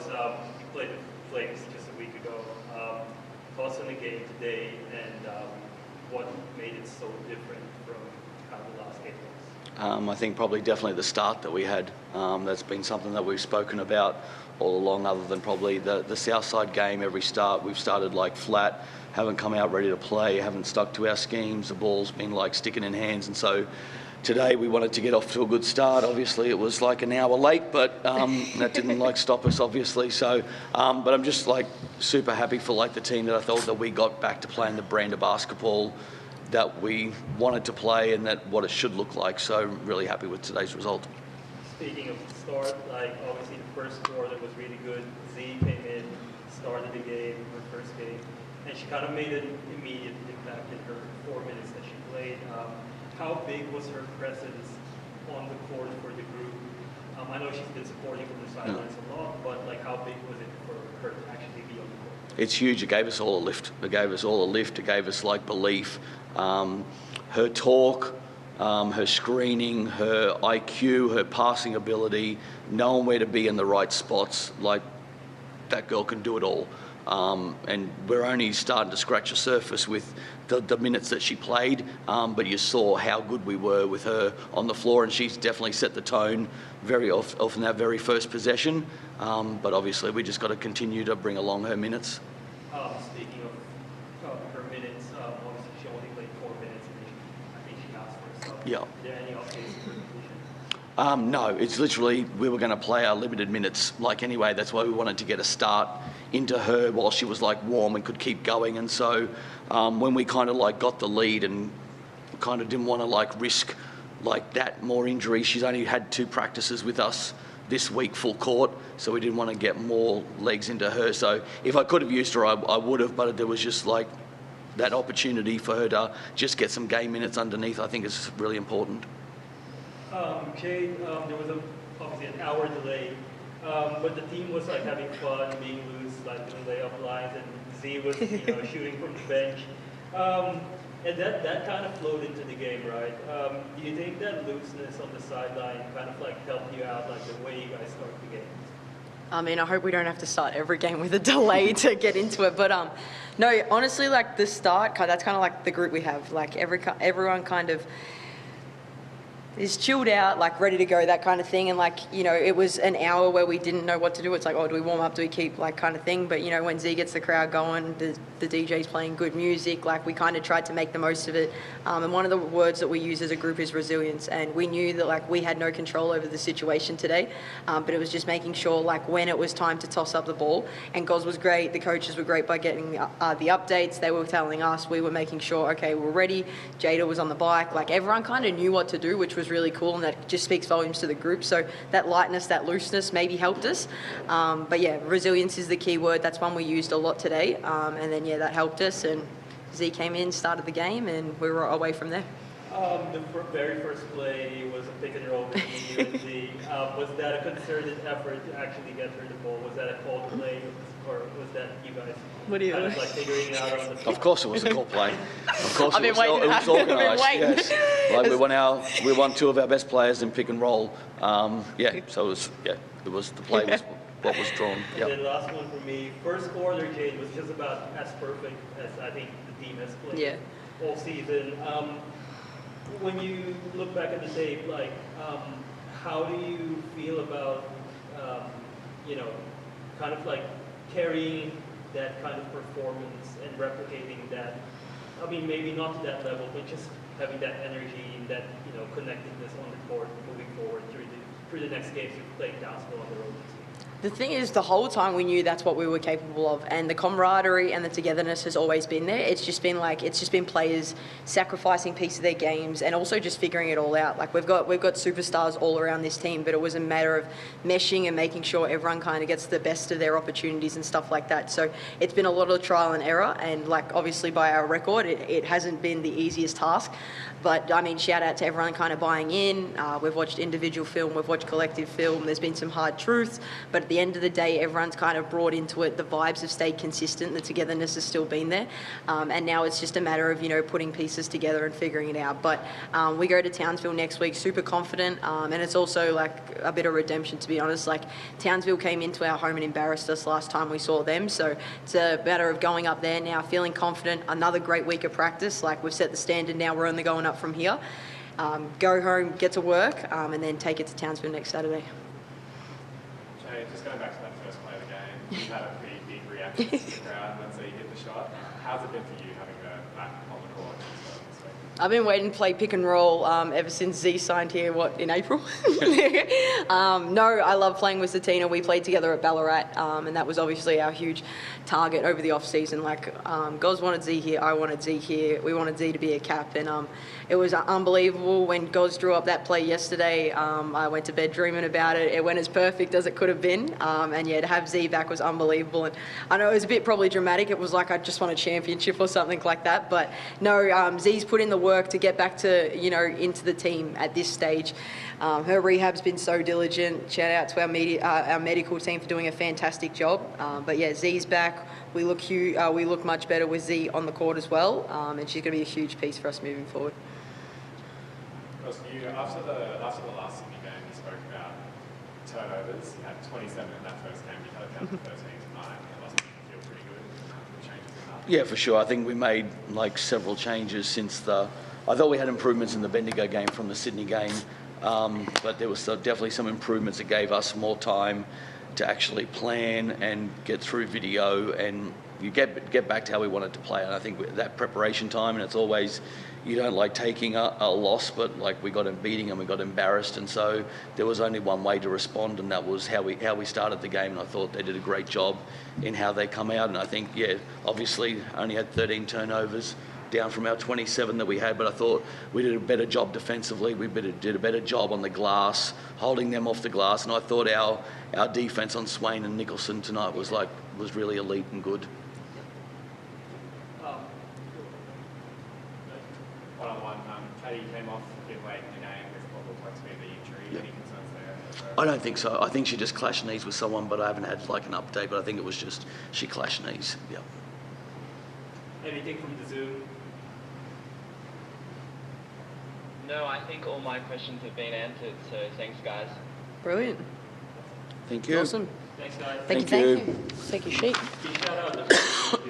you played the Flames just a week ago. Thoughts on the game today, and what made it so different from how the last game was? I think probably definitely the start that we had. That's been something that we've spoken about all along, other than probably the Southside game. Every start we've started like flat, haven't come out ready to play, haven't stuck to our schemes. The ball's been like sticking in hands, and so today we wanted to get off to a good start. Obviously it was like an hour late, but that didn't like stop us obviously. So, but I'm just like super happy for like the team that I thought that we got back to playing the brand of basketball that we wanted to play and that what it should look like. So really happy with today's result. Speaking of the start, like obviously the first quarter was really good. Z came in, started the game, her first game, and she kind of made an immediate impact in her 4 minutes that she played. How big was her presence on the court for the group? I know she's been supporting from the sidelines a lot, but like how big was it for her to actually be on the court? It's huge. It gave us all a lift. It gave us like belief. Her talk, her screening, her IQ, her passing ability, knowing where to be in the right spots, like that girl can do it all. And we're only starting to scratch the surface with the minutes that she played, but you saw how good we were with her on the floor, and she's definitely set the tone very often that very first possession. But obviously we just got to continue to bring along her minutes. Speaking of her minutes, obviously she only played 4 minutes, and I think she asked for herself. Yeah. Are there any updates for completion? No, it's literally we were going to play our limited minutes like anyway. That's why we wanted to get a start into her while she was like warm and could keep going. And so when we kind of like got the lead and kind of didn't want to like risk like that more injury, she's only had 2 practices with us this week full court, so we didn't want to get more legs into her. So if I could have used her, I would have, but there was just like that opportunity for her to just get some game minutes underneath. I think is really important. Jade, there was obviously an hour delay, but the team was like having fun, being loose, like doing layup lines, and Z was shooting from the bench, and that kind of flowed into the game, right? Do you think that looseness on the sideline kind of like helped you out, like the way you guys start the game? I mean, I hope we don't have to start every game with a delay to get into it. But no, honestly, like the start, that's kind of like the group we have. Like everyone kind of is chilled out, like ready to go, that kind of thing. And like, it was an hour where we didn't know what to do. It's like, oh, do we warm up? Do we keep, like, kind of thing? But when Z gets the crowd going, the DJ's playing good music, like we kind of tried to make the most of it. And one of the words that we use as a group is resilience. And we knew that like we had no control over the situation today, but it was just making sure like when it was time to toss up the ball. And Goz was great. The coaches were great by getting the updates. They were telling us, we were making sure, okay, we're ready. Jada was on the bike. Like everyone kind of knew what to do, which was really cool, and that just speaks volumes to the group. So that lightness, that looseness maybe helped us. But yeah, resilience is the key word. That's one we used a lot today. And then yeah, that helped us, and Z came in, started the game, and we were away from there. The very first play was a pick and roll between you and Z. Was that a concerted effort to actually get her the ball? Was that a called play, or was that you guys kind of like figuring it out on the field? Of course it was a call play. Of course I've it been was, waiting. it was organised. I've been Yes. Like we won 2 of our best players in pick and roll. So it was the play was what was drawn. And then last one for me. First quarter, Jade was just about as perfect as I think the team has played all season. When you look back at the tape, like how do you feel about kind of like carrying that kind of performance and replicating that? I mean, maybe not to that level, but just having that energy and that connectedness on the court moving forward through the next games. You've played Townsville on the road. The thing is, the whole time we knew that's what we were capable of, and the camaraderie and the togetherness has always been there. It's just been players sacrificing pieces of their games and also just figuring it all out. Like we've got superstars all around this team, but it was a matter of meshing and making sure everyone kind of gets the best of their opportunities and stuff like that. So it's been a lot of trial and error, and like obviously by our record, it hasn't been the easiest task. But I mean, shout out to everyone kind of buying in. We've watched individual film, we've watched collective film. There's been some hard truths, but at the end of the day, everyone's kind of brought into it. The vibes have stayed consistent. The togetherness has still been there. And now it's just a matter of, putting pieces together and figuring it out. But we go to Townsville next week, super confident. And it's also like a bit of redemption, to be honest. Like Townsville came into our home and embarrassed us last time we saw them. So it's a matter of going up there now, feeling confident. Another great week of practice. Like we've set the standard now. We're only going up from here. Go home, get to work, and then take it to Townsville next Saturday. Jay, just going back to that first play of the game, you had a pretty big reaction from the crowd once you hit the shot. How's it been for you having her back on the court this week? I've been waiting to play pick and roll ever since Z signed here, in April? No, I love playing with Zatina. We played together at Ballarat, and that was obviously our huge target over the off-season. Like, Goz wanted Z here, I wanted Z here. We wanted Z to be a cap, and it was unbelievable when Goz drew up that play yesterday. I went to bed dreaming about it. It went as perfect as it could have been, and yeah, to have Z back was unbelievable. And I know it was a bit probably dramatic. It was like I just won a championship or something like that, but no, Z's put in the work to get back to, into the team at this stage. Her rehab's been so diligent. Shout out to our medical team for doing a fantastic job. But yeah, Z's back. We look much better with Z on the court as well, and she's going to be a huge piece for us moving forward. Because after the last Sydney game, you spoke about turnovers. You had 27 in that first game. You had down to 13 tonight. It must feel pretty good. The changes in that. Yeah, for sure. I think we made like several changes since I thought we had improvements in the Bendigo game from the Sydney game, but there was definitely some improvements that gave us more time to actually plan and get through video and you get back to how we wanted to play. And I think that preparation time, and it's always, you don't like taking a loss, but like we got them beating and we got embarrassed, and so there was only one way to respond, and that was how we started the game. And I thought they did a great job in how they come out. And I think, yeah, obviously only had 13 turnovers, down from our 27 that we had, but I thought we did a better job defensively. We did a better job on the glass, holding them off the glass, and I thought our defense on Swain and Nicholson tonight was really elite and good. One on one, Katie came off a bit late in the game with what looked like to be the injury. Yep. Any concerns there? I don't think so. I think she just clashed knees with someone, but I haven't had like an update, but I think it was just she clashed knees. Yeah. Anything from the Zoom? No, I think all my questions have been answered, so thanks, guys. Brilliant. Thank you. Awesome. Thanks, guys. Thank Thank you. you. Thank you, Sheep. Big shout out to